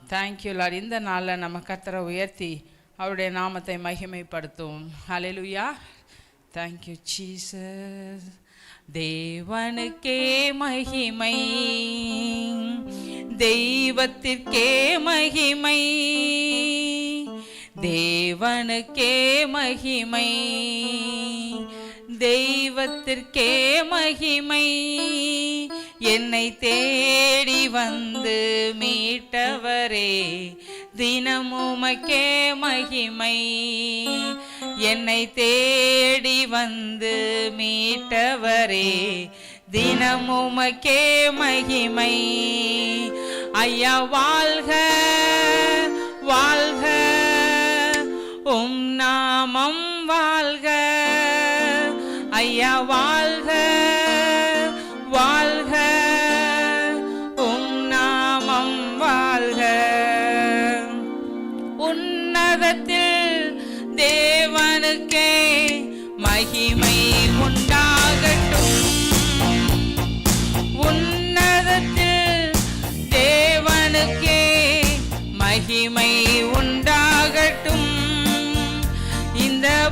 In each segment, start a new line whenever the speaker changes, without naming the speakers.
Thank you Lord. இந்த நாளில் நம்ம கர்த்தரை உயர்த்தி அவருடைய நாமத்தை மகிமைப்படுத்தும். ஹல்லேலூயா. Thank you Jesus. தேவனுக்கே மகிமை, தெய்வத்திற்கே மகிமை, தேவனுக்கே மகிமை, தெய்வத்திற்கே மகிமை. என்னை தேடி வந்து மீட்டவரே, தினமுமக்கே மகிமை. என்னை தேடி வந்து மீட்டவரே, தினமுமக்கே மகிமை. ஐயா வாழ்க வாழ்க, உம் நாமம் வாழ்க. ஐயா வாழ்க வாழ்க, உம் நாமம் வாழ்க. உன்னதத்தில் தேவனுக்கே மகிமை உண்டாகட்டும். உன்னதத்தில் தேவனுக்கே மகிமை உண்டாகட்டும். இந்த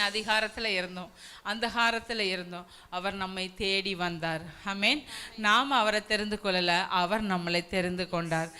அதிகாரத்தில் இருந்தோம், அந்தகாரத்தில் இருந்தோம். அவர் நம்மை தேடி வந்தார். ஆமென். நாம் அவரை தெரிந்து கொள்ளல, அவர் நம்மளை தெரிந்து கொண்டார்.